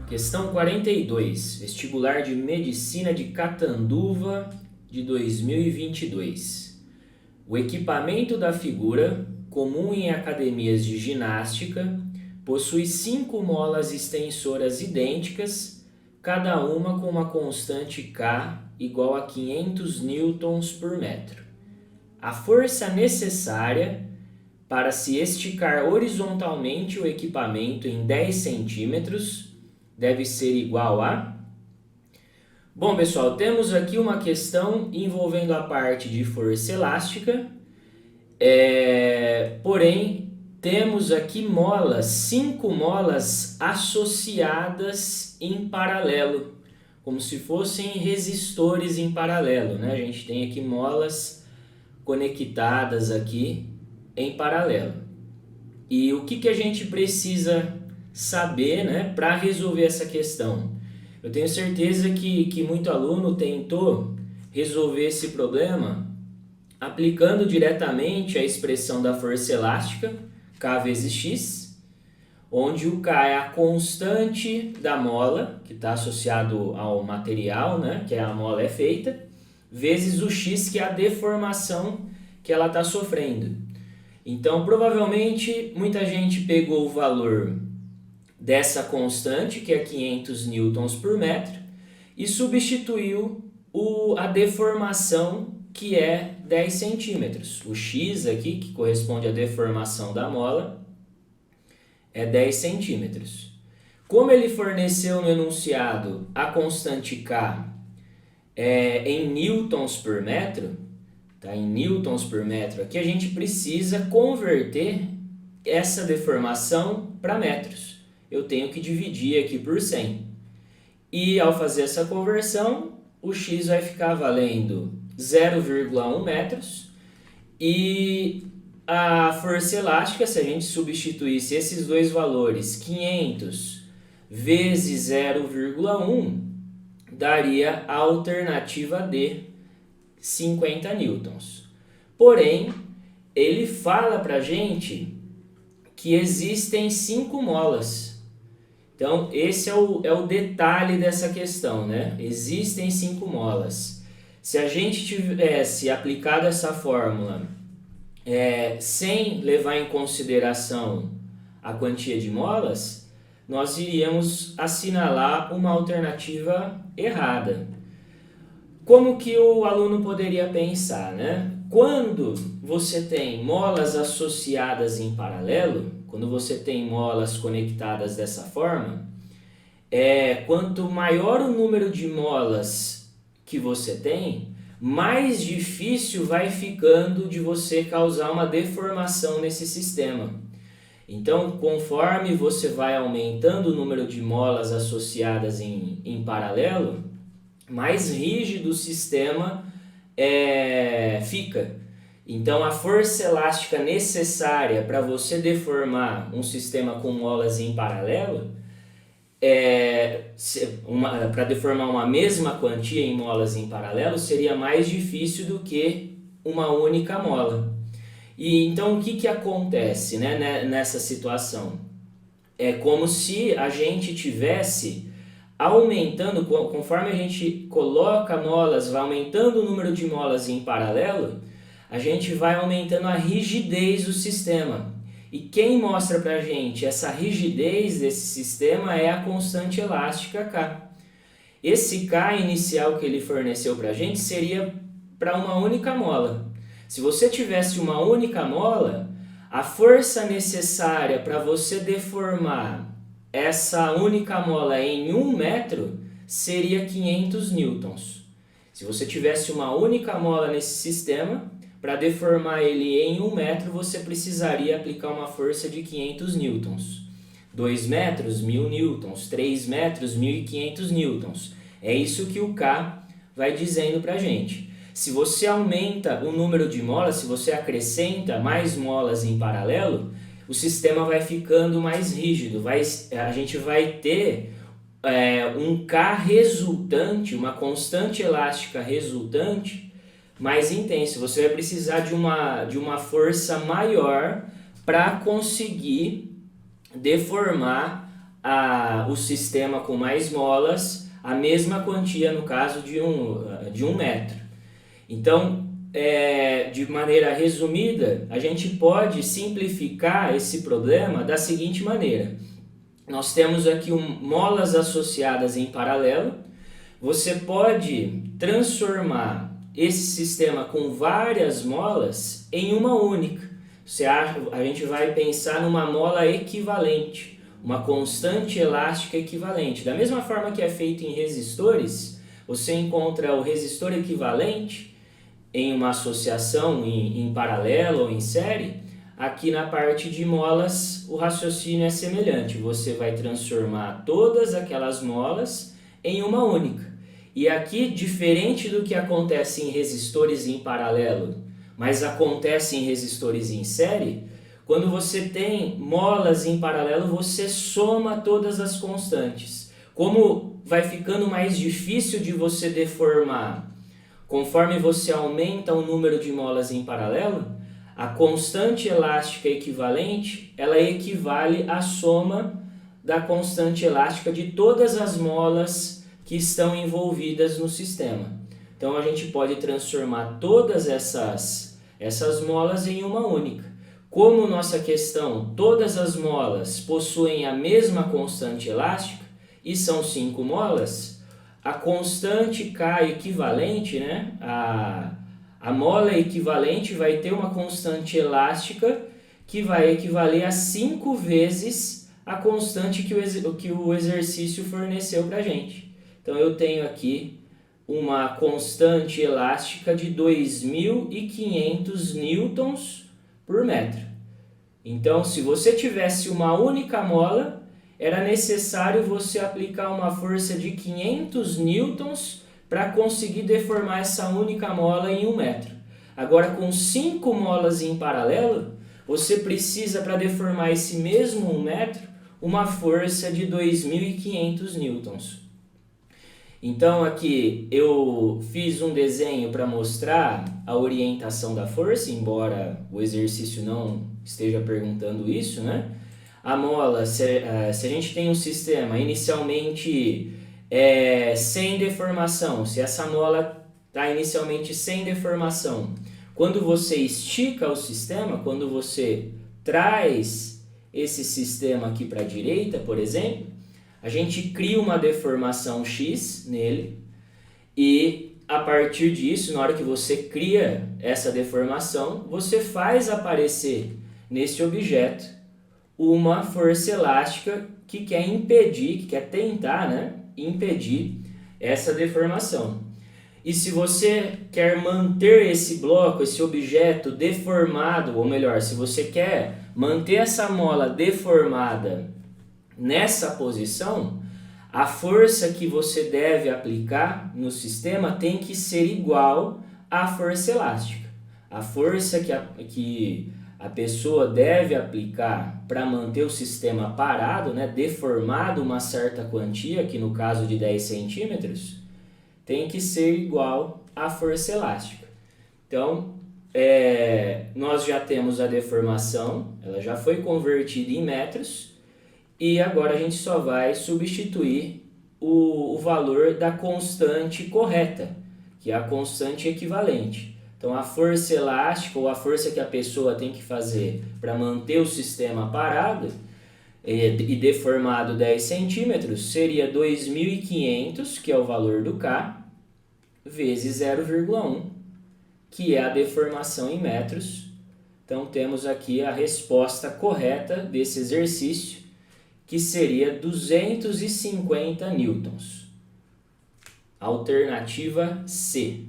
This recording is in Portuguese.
Questão 42, vestibular de Medicina de Catanduva de 2022. O equipamento da figura, comum em academias de ginástica, possui 5 molas extensoras idênticas, cada uma com uma constante K igual a 500 newtons por metro. A força necessária para se esticar horizontalmente o equipamento em 10 centímetros deve ser igual a... Bom, pessoal, temos aqui uma questão envolvendo a parte de força elástica, porém, temos aqui molas, 5 molas associadas em paralelo, como se fossem resistores em paralelo, né? A gente tem aqui molas conectadas aqui em paralelo. E o que a gente precisa saber, né, para resolver essa questão? Eu tenho certeza que muito aluno tentou resolver esse problema aplicando diretamente a expressão da força elástica, K vezes X, onde o K é a constante da mola, que está associado ao material, né, que a mola é feita, vezes o X, que é a deformação que ela está sofrendo. Então, provavelmente, muita gente pegou o valor dessa constante, que é 500 newtons por metro, e substituiu a deformação, que é 10 centímetros. O X aqui, que corresponde à deformação da mola, é 10 centímetros. Como ele forneceu no enunciado a constante K em newtons por metro, tá? Em newtons por metro, aqui a gente precisa converter essa deformação para metros. Eu tenho que dividir aqui por 100. E ao fazer essa conversão, o X vai ficar valendo 0,1 metros. E a força elástica, se a gente substituísse esses dois valores, 500 vezes 0,1, daria a alternativa D, 50 newtons. Porém, ele fala para a gente que existem 5 molas. Então, esse é o detalhe dessa questão, né? Existem 5 molas. Se a gente tivesse aplicado essa fórmula sem levar em consideração a quantia de molas, nós iríamos assinalar uma alternativa errada. Como que o aluno poderia pensar, né? Quando você tem molas associadas em paralelo, quando você tem molas conectadas dessa forma, quanto maior o número de molas que você tem, mais difícil vai ficando de você causar uma deformação nesse sistema. Então, conforme você vai aumentando o número de molas associadas em paralelo, mais rígido o sistema fica. Então, a força elástica necessária para você deformar um sistema com molas em paralelo, para deformar uma mesma quantia em molas em paralelo, seria mais difícil do que uma única mola. E então, o que acontece, né, nessa situação? É como se a gente tivesse aumentando, conforme a gente coloca molas, vai aumentando o número de molas em paralelo, a gente vai aumentando a rigidez do sistema. E quem mostra pra gente essa rigidez desse sistema é a constante elástica K. Esse K inicial que ele forneceu pra gente seria para uma única mola. Se você tivesse uma única mola, a força necessária para você deformar essa única mola em 1 metro seria 500 newtons. Se você tivesse uma única mola nesse sistema, para deformar ele em 1 metro, você precisaria aplicar uma força de 500 newtons. 2 metros, 1000 newtons. 3 metros, 1500 newtons. É isso que o K vai dizendo para a gente. Se você aumenta o número de molas, se você acrescenta mais molas em paralelo, o sistema vai ficando mais rígido. A gente vai ter um K resultante, uma constante elástica resultante, mais intenso. Você vai precisar de uma força maior para conseguir deformar o sistema com mais molas a mesma quantia no caso de um metro. Então, de maneira resumida, a gente pode simplificar esse problema da seguinte maneira. Nós temos aqui molas associadas em paralelo. Você pode transformar esse sistema com várias molas em uma única. A gente vai pensar numa mola equivalente, uma constante elástica equivalente. Da mesma forma que é feito em resistores, você encontra o resistor equivalente em uma associação em paralelo ou em série. Aqui na parte de molas o raciocínio é semelhante, você vai transformar todas aquelas molas em uma única. E aqui, diferente do que acontece em resistores em paralelo, mas acontece em resistores em série, quando você tem molas em paralelo, você soma todas as constantes. Como vai ficando mais difícil de você deformar, conforme você aumenta o número de molas em paralelo, a constante elástica equivalente, ela equivale à soma da constante elástica de todas as molas que estão envolvidas no sistema. Então a gente pode transformar todas essas molas em uma única. Como nossa questão, todas as molas possuem a mesma constante elástica e são 5 molas, a constante K equivalente, né? A mola equivalente vai ter uma constante elástica que vai equivaler a 5 vezes a constante que o exercício forneceu para a gente. Então eu tenho aqui uma constante elástica de 2.500 newtons por metro. Então, se você tivesse uma única mola, era necessário você aplicar uma força de 500 newtons para conseguir deformar essa única mola em 1 metro. Agora, com 5 molas em paralelo, você precisa, para deformar esse mesmo 1 metro, uma força de 2.500 newtons. Então, aqui eu fiz um desenho para mostrar a orientação da força, embora o exercício não esteja perguntando isso, né? A mola, se a gente tem um sistema inicialmente sem deformação, se essa mola está inicialmente sem deformação, quando você estica o sistema, quando você traz esse sistema aqui para a direita, por exemplo, a gente cria uma deformação X nele e a partir disso, na hora que você cria essa deformação, você faz aparecer nesse objeto uma força elástica que quer impedir, que quer tentar, né, impedir essa deformação. E se você quer manter esse bloco, esse objeto deformado, ou melhor, se você quer manter essa mola deformada nessa posição, a força que você deve aplicar no sistema tem que ser igual à força elástica. A força que a pessoa deve aplicar para manter o sistema parado, né, deformado uma certa quantia, que no caso de 10 centímetros, tem que ser igual à força elástica. Então, nós já temos a deformação, ela já foi convertida em metros, e agora a gente só vai substituir o valor da constante correta, que é a constante equivalente. Então a força elástica, ou a força que a pessoa tem que fazer para manter o sistema parado e deformado 10 centímetros, seria 2.500, que é o valor do K, vezes 0,1, que é a deformação em metros. Então temos aqui a resposta correta desse exercício, que seria 250 newtons. Alternativa C.